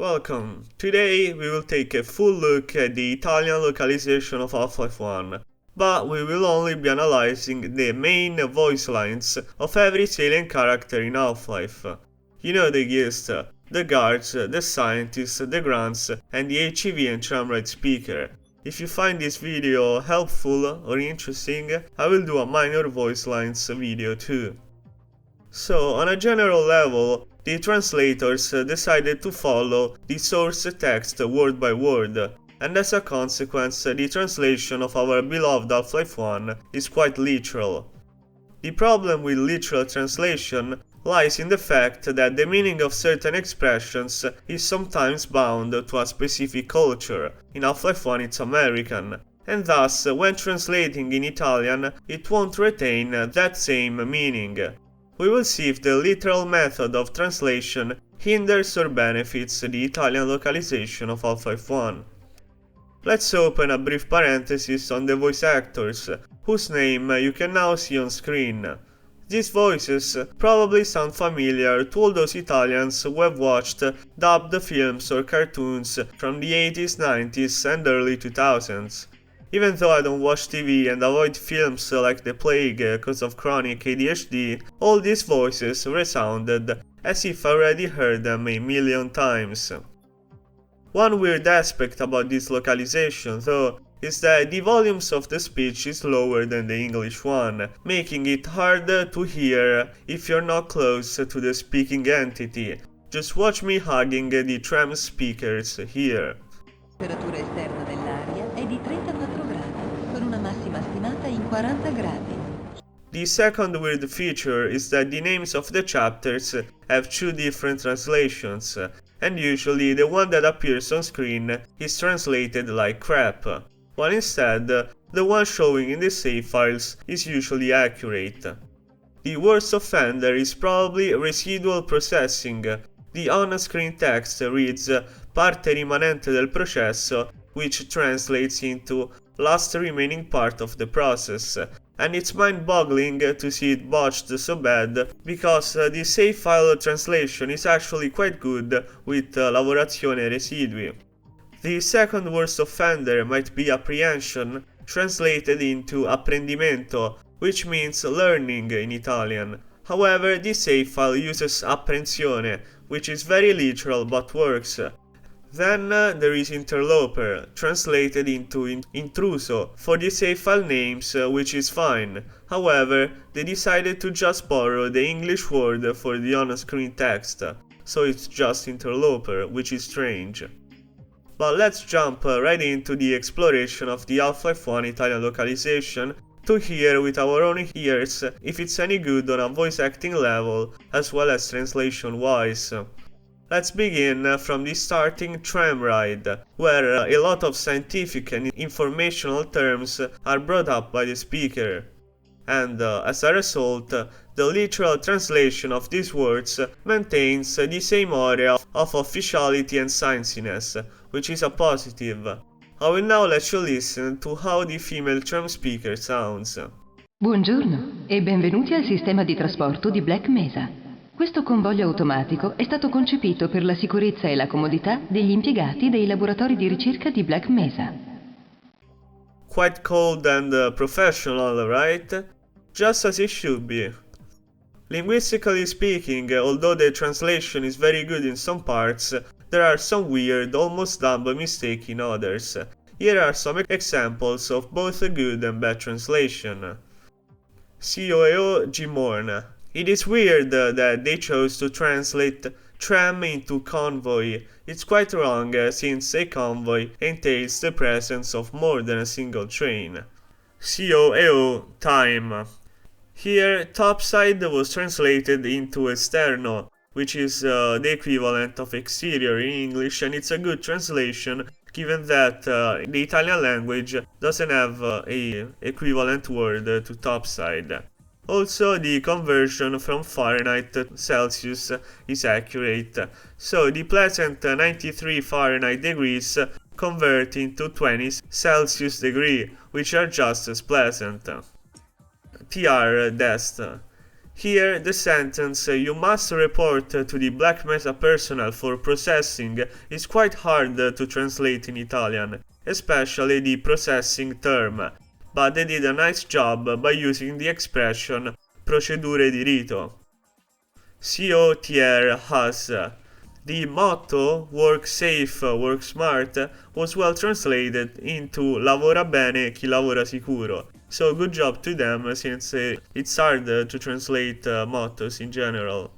Welcome! Today we will take a full look at the Italian localization of Half-Life 1, but we will only be analyzing the main voice lines of every salient character in Half-Life. You know, the guests, the guards, the scientists, the grunts, and the HEV and Tram Ride speaker. If you find this video helpful or interesting, I will do a minor voice lines video too. So, on a general level, the translators decided to follow the source text word by word, and as a consequence, the translation of our beloved Half-Life 1 is quite literal. The problem with literal translation lies in the fact that the meaning of certain expressions is sometimes bound to a specific culture. In Half-Life 1 it's American, and thus, when translating in Italian, it won't retain that same meaning. We will see if the literal method of translation hinders or benefits the Italian localization of Half-Life 1. Let's open a brief parenthesis on the voice actors, whose name you can now see on screen. These voices probably sound familiar to all those Italians who have watched dubbed films or cartoons from the 80s, 90s and early 2000s. Even though I don't watch TV and avoid films like the plague cause of chronic ADHD, all these voices resounded as if I already heard them a million times. One weird aspect about this localization, though, is that the volumes of the speech is lower than the English one, making it harder to hear if you're not close to the speaking entity. Just watch me hugging the tram speakers here. Temperatura esterna dell'aria è di 34 gradi, con una massima stimata in 40 gradi. The second weird feature is that the names of the chapters have two different translations, and usually the one that appears on screen is translated like crap, while instead the one showing in the save files is usually accurate. The worst offender is probably residual processing. The on-screen text reads parte rimanente del processo, which translates into last remaining part of the process, and it's mind-boggling to see it botched so bad, because the save file translation is actually quite good with lavorazione residui. The second worst offender might be apprehension, translated into apprendimento, which means learning in Italian. However, this save file uses apprensione, which is very literal but works. Then there is interloper, translated into intruso, for the save file names, which is fine. However, they decided to just borrow the English word for the on-screen text, so it's just interloper, which is strange. But let's jump right into the exploration of the Half-Life 1 Italian localization, to hear with our own ears if it's any good on a voice acting level as well as translation wise. Let's begin from the starting Tram Ride, where a lot of scientific and informational terms are brought up by the speaker. And as a result, the literal translation of these words maintains the same aura of officiality and scienciness, which is a positive. I will now let you listen to how the female tram speaker sounds. Buongiorno e benvenuti al sistema di trasporto di Black Mesa. Questo convoglio automatico è stato concepito per la sicurezza e la comodità degli impiegati dei laboratori di ricerca di Black Mesa. Quite cold and professional, right? Just as it should be. Linguistically speaking, although the translation is very good in some parts, there are some weird, almost dumb mistakes in others. Here are some examples of both a good and bad translation. HECU GMan. It is weird that they chose to translate tram into convoy. It's quite wrong since a convoy entails the presence of more than a single train. HECU time. Here, topside was translated into esterno, which is the equivalent of exterior in English, and it's a good translation given that the Italian language doesn't have a equivalent word to topside. Also, the conversion from Fahrenheit to Celsius is accurate, so the pleasant 93 Fahrenheit degrees convert into 20 Celsius degree, which are just as pleasant. TR Dest. Here, the sentence "you must report to the Black Mesa personnel for processing" is quite hard to translate in Italian, especially the processing term, but they did a nice job by using the expression procedure di rito. COTR has. The motto "Work safe, work smart" was well translated into "Lavora bene chi lavora sicuro", so good job to them since it's hard to translate mottos in general.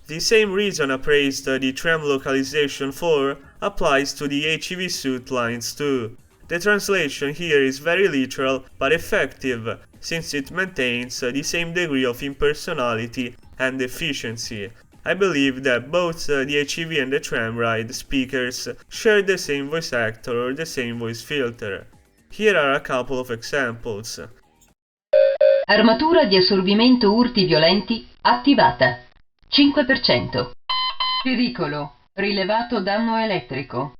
The same reason I praised the tram localization for applies to the HEV Suit lines too. The translation here is very literal but effective, since it maintains the same degree of impersonality and efficiency. I believe that both the HEV and the Tram Ride speakers share the same voice actor or the same voice filter. Here are a couple of examples. Armatura di assorbimento urti violenti attivata. 5%. Pericolo. Rilevato danno elettrico.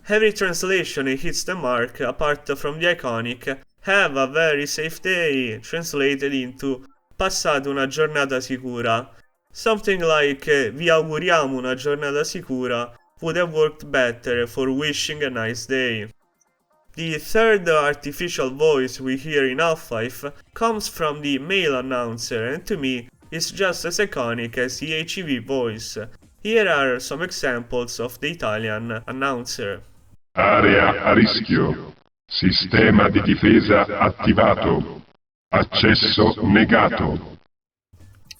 Every translation hits the mark apart from the iconic "Have a very safe day" translated into "Passate una giornata sicura". Something like "Vi auguriamo una giornata sicura" would have worked better for wishing a nice day. The third artificial voice we hear in Half-Life comes from the male announcer and to me is just as iconic as the HEV voice. Here are some examples of the Italian announcer. Area a rischio. Sistema di difesa attivato. Accesso negato.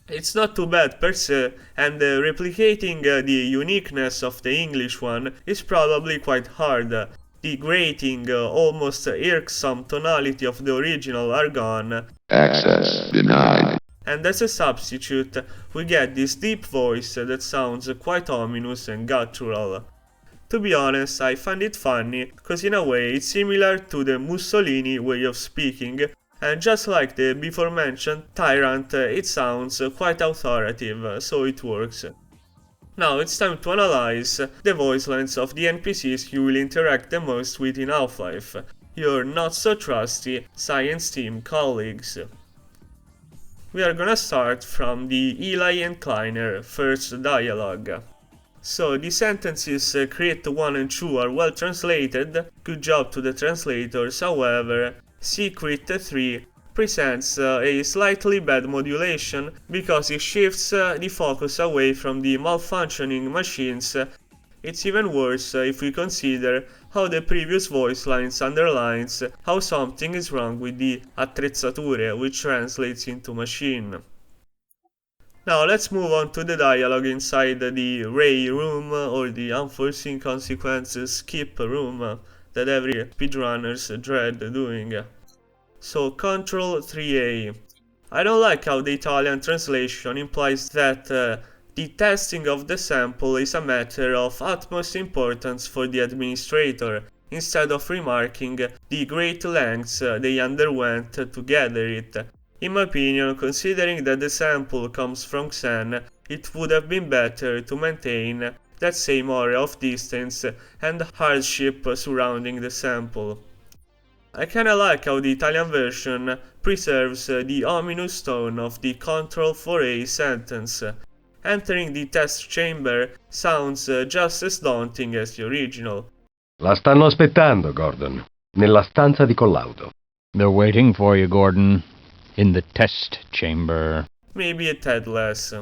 It's not too bad per se, and replicating the uniqueness of the English one is probably quite hard. The grating, almost irksome tonality of the original are gone. Access denied. And as a substitute, we get this deep voice that sounds quite ominous and guttural. To be honest, I find it funny, cause in a way it's similar to the Mussolini way of speaking, and just like the before mentioned tyrant, it sounds quite authoritative, so it works. Now it's time to analyze the voice lines of the NPCs you will interact the most with in Half-Life, your not so trusty science team colleagues. We are gonna start from the Eli and Kleiner first dialogue. So the sentences Crit 1 and 2 are well translated, good job to the translators, however, Crit 3 presents a slightly bad modulation because it shifts the focus away from the malfunctioning machines. It's even worse if we consider how the previous voice lines underlines how something is wrong with the attrezzature, which translates into machine. Now let's move on to the dialogue inside the Ray room or the unforeseen consequences skip room that every speedrunners dread doing. So Control 3A. I don't like how the Italian translation implies that the testing of the sample is a matter of utmost importance for the administrator, instead of remarking the great lengths they underwent to gather it. In my opinion, considering that the sample comes from Xen, it would have been better to maintain that same aura of distance and hardship surrounding the sample. I kinda like how the Italian version preserves the ominous tone of the Control 4A sentence. Entering the test chamber sounds just as daunting as the original. La stanno aspettando, Gordon, nella stanza di collaudo. They're waiting for you, Gordon, in the test chamber. Maybe a tad less.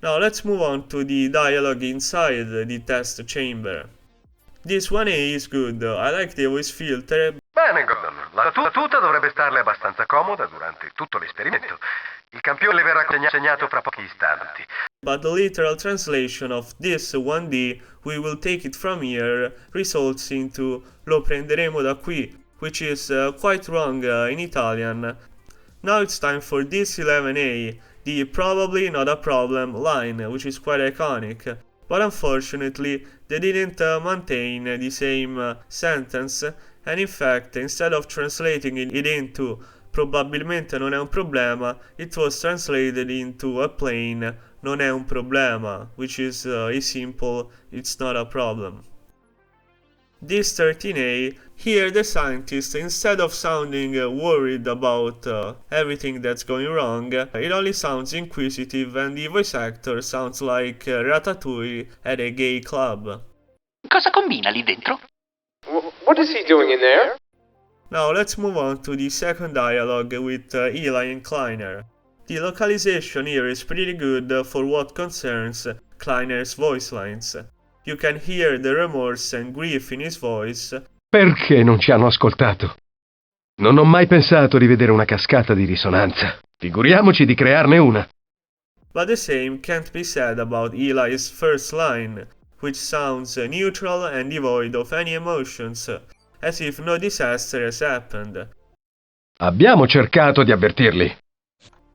Now let's move on to the dialogue inside the test chamber. This 1A is good, I like the voice filter. Bene, Gordon, la tuta dovrebbe starle abbastanza comoda durante tutto l'esperimento. Il campione le verrà consegnato fra pochi istanti. But the literal translation of this 1D, we will take it from here, results into "lo prenderemo da qui", which is quite wrong in Italian. Now it's time for this 11A, the "probably not a problem" line, which is quite iconic. But unfortunately, they didn't maintain the same sentence, and in fact, instead of translating it into "probabilmente non è un problema", it was translated into a plain "non è un problema", which is a simple "it's not a problem". This 13A, here the scientist, instead of sounding worried about everything that's going wrong, it only sounds inquisitive, and the voice actor sounds like Ratatouille at a gay club. Cosa combina lì dentro? What is he doing in there? Now let's move on to the second dialogue with Eli and Kleiner. The localization here is pretty good for what concerns Kleiner's voice lines. You can hear the remorse and grief in his voice. Perché non ci hanno ascoltato? Non ho mai pensato di vedere una cascata di risonanza. Figuriamoci di crearne una. But the same can't be said about Eli's first line, which sounds neutral and devoid of any emotions, as if no disaster has happened. Abbiamo cercato di avvertirli.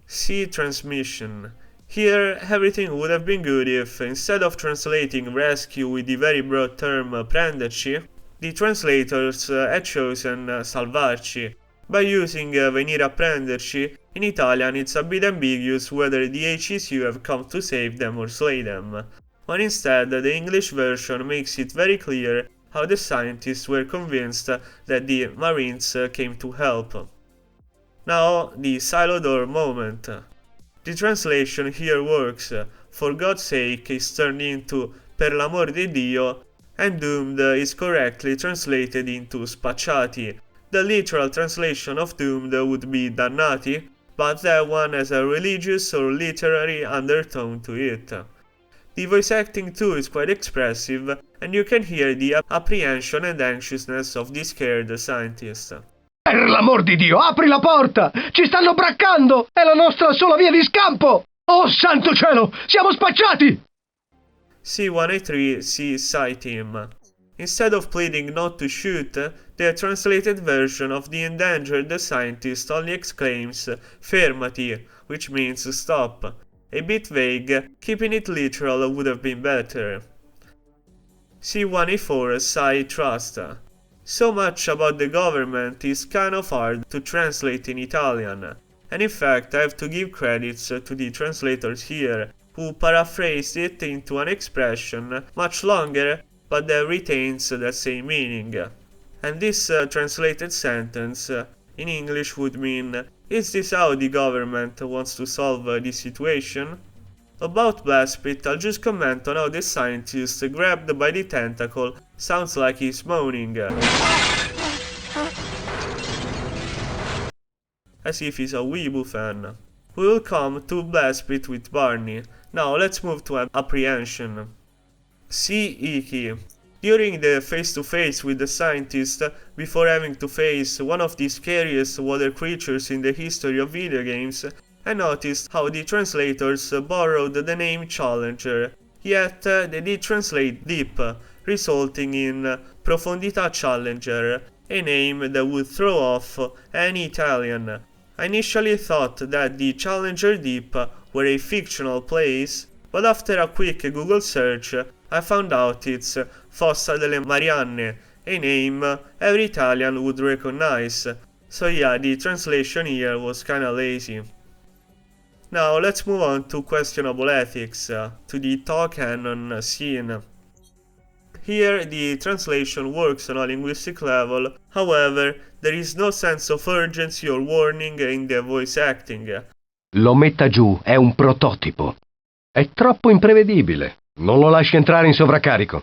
See transmission. Here, everything would have been good if, instead of translating rescue with the very broad term prenderci, the translators had chosen salvarci. By using venire a prenderci, in Italian it's a bit ambiguous whether the HECU have come to save them or slay them, but instead the English version makes it very clear how the scientists were convinced that the Marines came to help. Now, the silo door moment. The translation here works. For God's sake is turned into per l'amor di Dio, and doomed is correctly translated into spacciati. The literal translation of doomed would be dannati, but that one has a religious or literary undertone to it. The voice acting too is quite expressive, and you can hear the apprehension and anxiousness of the scared scientist. Per l'amor di Dio, apri la porta! Ci stanno braccando! È la nostra sola via di scampo! Oh, santo cielo! Siamo spacciati! C1A3 C Side Team. Instead of pleading not to shoot, the translated version of the endangered scientist only exclaims fermati, which means stop. A bit vague, keeping it literal would have been better. C1A4 Psi Trust. So much about the government is kind of hard to translate in Italian, and in fact I have to give credits to the translators here, who paraphrased it into an expression much longer but that retains the same meaning. And this translated sentence in English would mean, is this how the government wants to solve the situation? About Blastpit, I'll just comment on how the scientist grabbed by the tentacle sounds like he's moaning. As if he's a Weeaboo fan. We will come to Blastpit with Barney. Now let's move to apprehension. See Iki. During the face-to-face with the scientist, before having to face one of the scariest water creatures in the history of video games, I noticed how the translators borrowed the name Challenger, yet they did translate Deep, resulting in Profondità Challenger, a name that would throw off any Italian. I initially thought that the Challenger Deep were a fictional place, but after a quick Google search, I found out it's Fossa delle Marianne, a name every Italian would recognize. So yeah, the translation here was kinda lazy. Now let's move on to questionable ethics, to the talk canon scene. Here the translation works on a linguistic level, however, there is no sense of urgency or warning in the voice acting. Lo metta giù, è un prototipo. È troppo imprevedibile. Non lo lasci entrare in sovraccarico.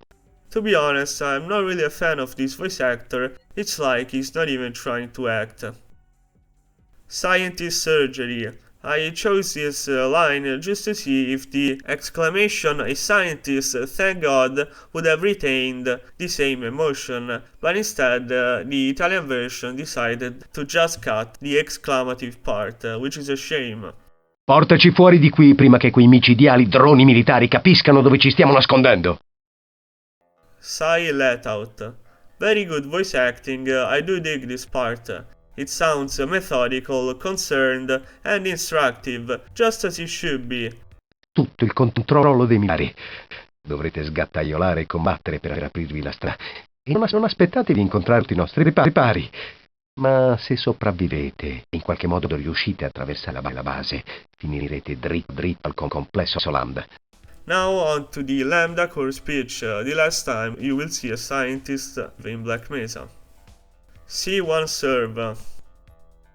To be honest, I'm not really a fan of this voice actor, it's like he's not even trying to act. Scientist surgery. I chose this line just to see if the exclamation "a scientist, thank God" would have retained the same emotion, but instead the Italian version decided to just cut the exclamative part, which is a shame. Portaci fuori di qui prima che quei micidiali droni militari capiscano dove ci stiamo nascondendo. Sigh let out. Very good voice acting, I do dig this part. It sounds methodical, concerned, and instructive, just as it should be. Tutto il controllo dei militari. Dovrete sgattaiolare e combattere per aprirvi la strada. E non aspettatevi di incontrare tutti i nostri ripari. Ma se sopravvivete e in qualche modo riuscite a attraversare la base, finirete dritto al complesso Land. Now on to the Lambda core speech, the last time you will see a scientist in Black Mesa. C1 serve.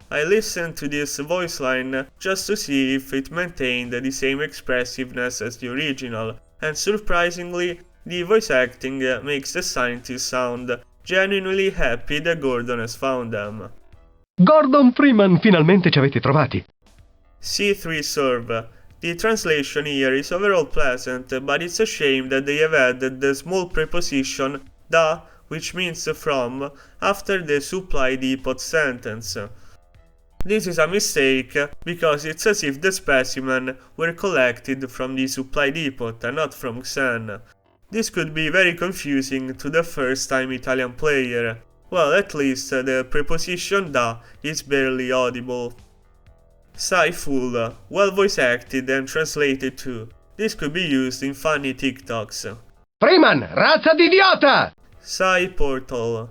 I listened to this voice line just to see if it maintained the same expressiveness as the original, and surprisingly, the voice acting makes the scientists sound genuinely happy that Gordon has found them. Gordon Freeman, finalmente ci avete trovati. C3 serve. The translation here is overall pleasant, but it's a shame that they have added the small preposition da, which means from, after the supply depot sentence. This is a mistake because it's as if the specimen were collected from the supply depot and not from Xen. This could be very confusing to the first-time Italian player. Well, at least the preposition da is barely audible. Sai full, well voice acted and translated too. This could be used in funny TikToks. Freeman, razza di idiota! Sai portal.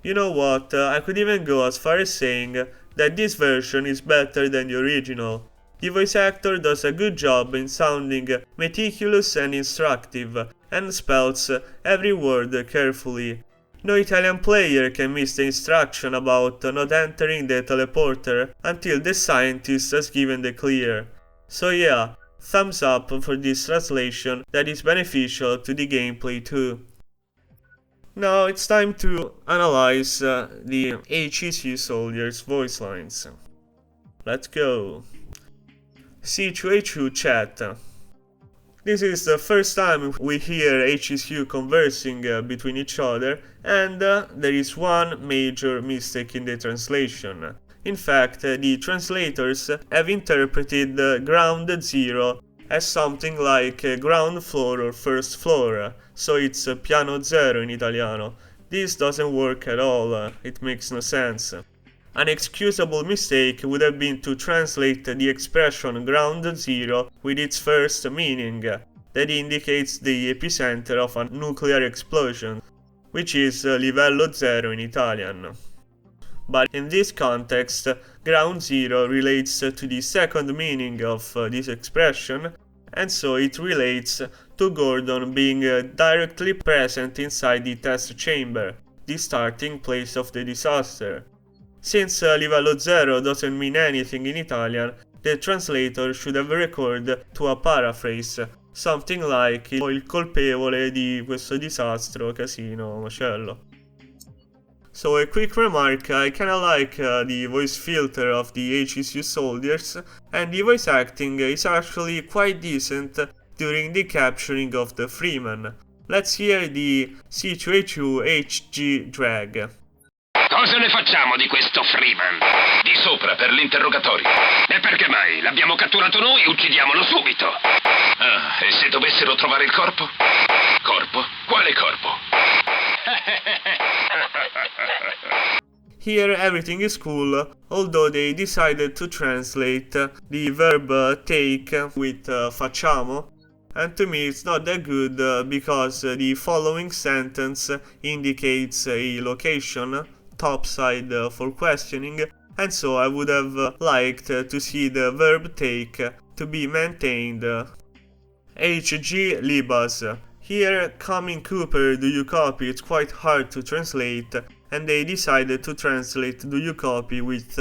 You know what, I could even go as far as saying that this version is better than the original. The voice actor does a good job in sounding meticulous and instructive, and spells every word carefully. No Italian player can miss the instruction about not entering the teleporter until the scientist has given the clear. So yeah, thumbs up for this translation that is beneficial to the gameplay too. Now it's time to analyze the HECU soldiers' voice lines. Let's go. C2H2 chat. This is the first time we hear HECU conversing between each other, and there is one major mistake in the translation. In fact, the translators have interpreted ground zero as something like ground floor or first floor, so it's piano zero in Italiano. This doesn't work at all, it makes no sense. An excusable mistake would have been to translate the expression ground zero with its first meaning, that indicates the epicenter of a nuclear explosion, which is livello zero in Italian. But in this context, ground zero relates to the second meaning of this expression, and so it relates to Gordon being directly present inside the test chamber, the starting place of the disaster. Since livello zero doesn't mean anything in Italian, the translator should have recorded to a paraphrase, something like il colpevole di questo disastro, casino, macello. So a quick remark, I kinda like the voice filter of the HECU soldiers, and the voice acting is actually quite decent during the capturing of the Freeman. Let's hear the C2H2 HG drag. Cosa ne facciamo di questo Freeman? Di sopra per l'interrogatorio. E perché mai? L'abbiamo catturato noi, uccidiamolo subito. Ah, e se dovessero trovare il corpo? Corpo? Quale corpo? Here everything is cool, although they decided to translate the verb take with facciamo, and to me it's not that good because the following sentence indicates a location, topside for questioning, and so I would have liked to see the verb take to be maintained. HG Libas. Here, coming Cooper, do you copy? It's quite hard to translate, and they decided to translate do you copy with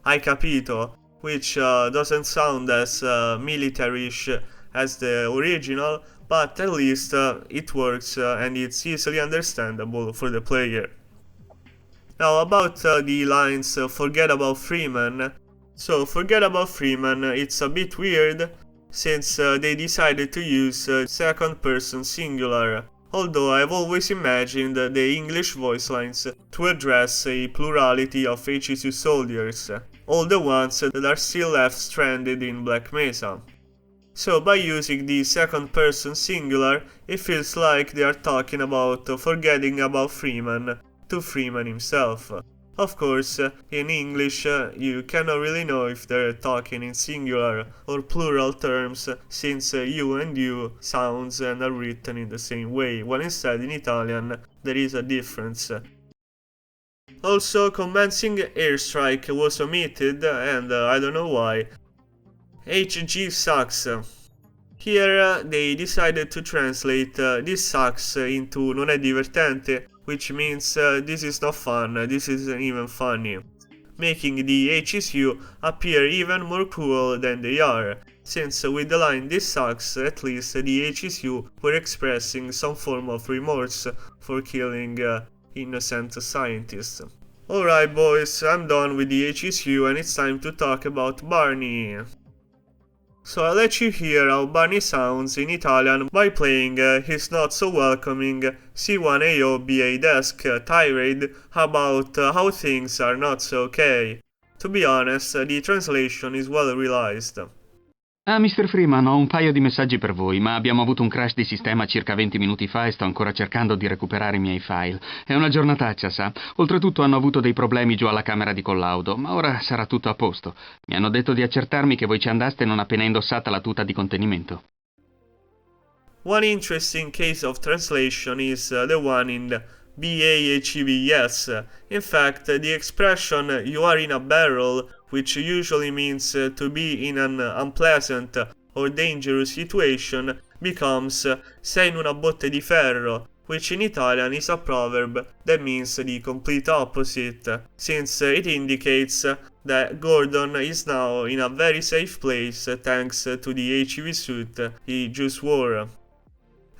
hai capito, which doesn't sound as military-ish as the original, but at least it works and it's easily understandable for the player. Now about the lines forget about Freeman. So forget about Freeman, it's a bit weird since they decided to use second person singular, although I've always imagined the English voice lines to address a plurality of HECU soldiers, all the ones that are still left stranded in Black Mesa. So by using the second person singular, it feels like they are talking about forgetting about Freeman to Freeman himself. Of course, in English, you cannot really know if they're talking in singular or plural terms, since you and you sounds and are written in the same way, while instead in Italian there is a difference. Also, commencing airstrike was omitted, and I don't know why. HG sucks. Here they decided to translate this sucks into non è divertente, which means this is not fun, this isn't even funny, making the HECU appear even more cruel than they are, since with the line this sucks, at least the HECU were expressing some form of remorse for killing innocent scientists. Alright boys, I'm done with the HECU and it's time to talk about Barney. So I'll let you hear how Barney sounds in Italian by playing his not so welcoming C1AO BA desk tirade about how things are not so okay. To be honest, the translation is well realized. Ah, Mr. Freeman, ho un paio di messaggi per voi, ma abbiamo avuto un crash di sistema circa 20 minuti fa e sto ancora cercando di recuperare i miei file. È una giornataccia, sa? Oltretutto hanno avuto dei problemi giù alla camera di collaudo, ma ora sarà tutto a posto. Mi hanno detto di accertarmi che voi ci andaste non appena indossata la tuta di contenimento. One interesting case of translation is the one in BAHEVS. In fact, the expression "you are in a barrel", which usually means to be in an unpleasant or dangerous situation, becomes "sei in una botte di ferro", which in Italian is a proverb that means the complete opposite, since it indicates that Gordon is now in a very safe place thanks to the HEV suit he just wore.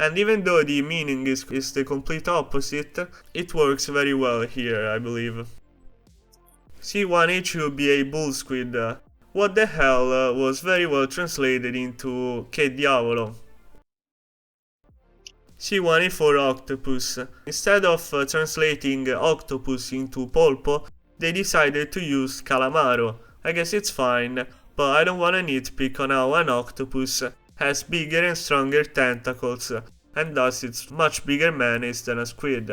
And even though the meaning is the complete opposite, it works very well here, I believe. C1HU BA Bullsquid. What the hell was very well translated into Che diavolo. C1A4 Octopus. Instead of translating octopus into polpo, they decided to use calamaro. I guess it's fine, but I don't wanna nitpick on how an octopus has bigger and stronger tentacles, and thus it's much bigger menace than a squid.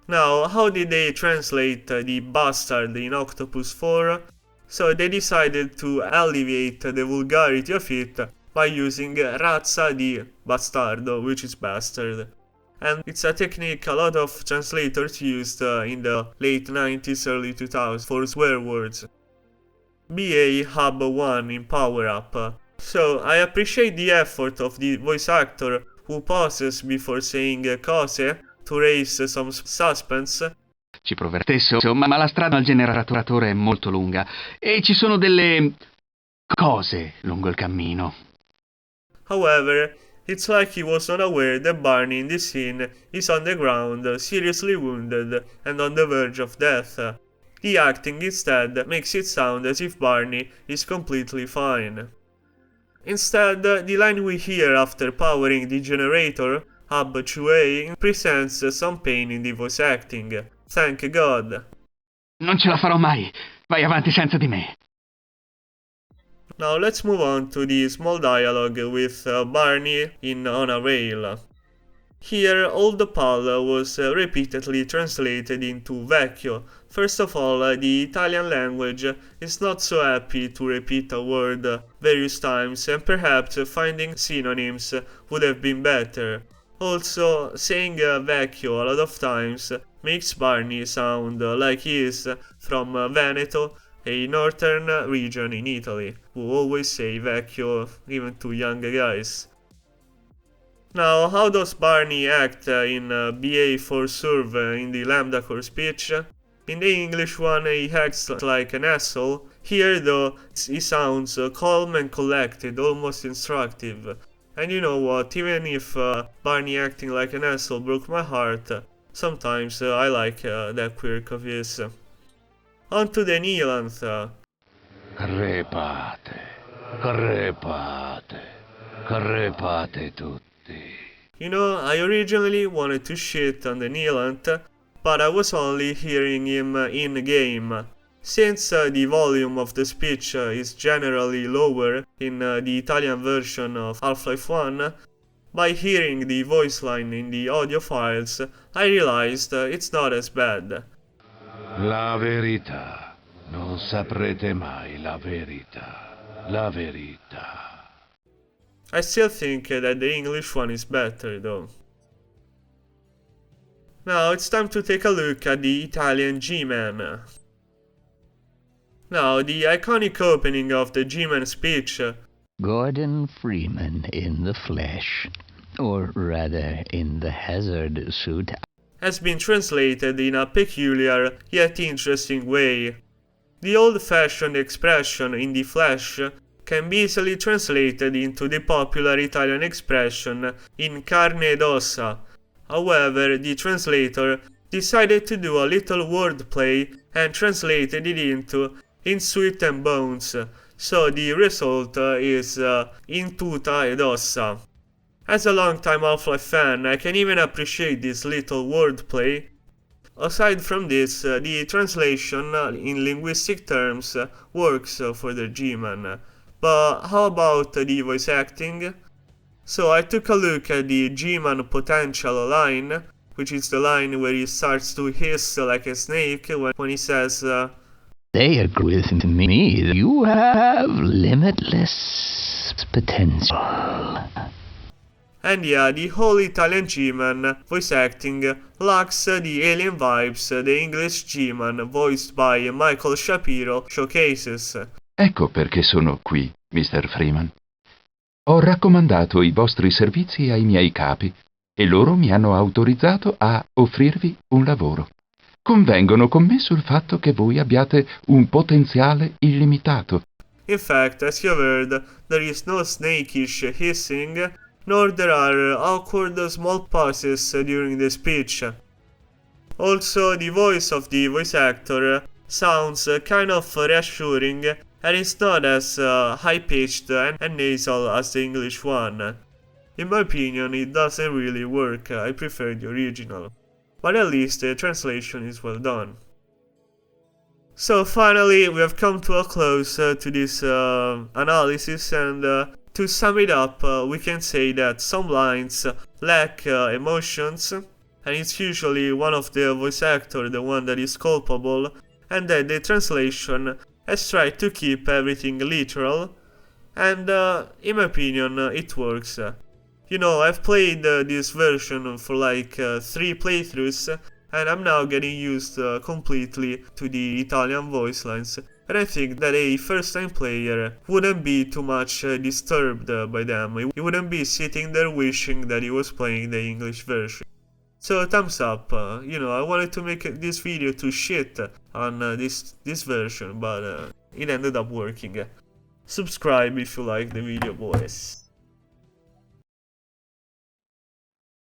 Now, how did they translate the bastard in Octopus 4? So they decided to alleviate the vulgarity of it by using razza di bastardo, which is bastard. And it's a technique a lot of translators used in the late 90s, early 2000s for swear words. BA Hub 1 in Power Up. So I appreciate the effort of the voice actor who pauses before saying cose to raise some suspense. Ci proverò stesso, ma la strada al generatore è molto lunga e ci sono delle cose lungo il cammino. However, it's like he was not aware that Barney in this scene is on the ground, seriously wounded and on the verge of death. The acting instead makes it sound as if Barney is completely fine. Instead, the line we hear after powering the generator, Hub 2A, presents some pain in the voice acting. Thank God. Non ce la farò mai. Vai avanti senza di me. Now let's move on to the small dialogue with Barney in On a Rail. Here, all the PAL was repeatedly translated into vecchio. First of all, the Italian language is not so happy to repeat a word various times, and perhaps finding synonyms would have been better. Also, saying vecchio a lot of times makes Barney sound like he is from Veneto, a northern region in Italy, who always say vecchio even to young guys. Now, how does Barney act in BA4 Serve in the Lambda Core speech? In the English one, he acts like an asshole. Here, though, he sounds calm and collected, almost instructive. And you know what, even if Barney acting like an asshole broke my heart, sometimes I like that quirk of his. On to the Nihilanth. Crepate, crepate, crepate tutti. You know, I originally wanted to shit on the Nihilanth, but I was only hearing him in-game. Since the volume of the speech is generally lower in the Italian version of Half-Life 1, by hearing the voice line in the audio files, I realized it's not as bad. La verità. Non saprete mai la verità. La verità. I still think that the English one is better though. Now it's time to take a look at the Italian GMan. Now, the iconic opening of the GMan speech Gordon Freeman in the flesh, or rather in the hazard suit, has been translated in a peculiar yet interesting way. The old-fashioned expression in the flesh can be easily translated into the popular Italian expression in carne ed ossa. However, the translator decided to do a little wordplay and translated it into in sweat and bones, so the result is in tuta ed ossa. As a long-time Half-Life fan, I can even appreciate this little wordplay. Aside from this, the translation in linguistic terms works for the GMan. But how about the voice acting? So I took a look at the GMan potential line, which is the line where he starts to hiss like a snake when he says, they agree with me. You have limitless potential. And yeah, the whole Italian G-Man voice acting lacks the alien vibes the English G-Man voiced by Michael Shapiro showcases. Ecco perché sono qui, Mr. Freeman. Ho raccomandato i vostri servizi ai miei capi e loro mi hanno autorizzato a offrirvi un lavoro. Convengono con me sul fatto che voi abbiate un potenziale illimitato. In fact, as you heard, there is no snakish hissing, nor there are awkward small pauses during the speech. Also, the voice of the voice actor sounds kind of reassuring and it's not as high-pitched and nasal as the English one. In my opinion, it doesn't really work, I prefer the original. But at least the translation is well done. So finally, we have come to a close to this analysis, and to sum it up, we can say that some lines lack emotions, and it's usually one of the voice actor the one that is culpable, and that the translation has tried to keep everything literal, and in my opinion it works. You know, I've played this version for like 3 playthroughs, and I'm now getting used completely to the Italian voice lines, and I think that a first-time player wouldn't be too much disturbed by them. He wouldn't be sitting there wishing that he was playing the English version. So thumbs up, you know, I wanted to make this video to shit on this version, but it ended up working. Subscribe if you like the video, boys.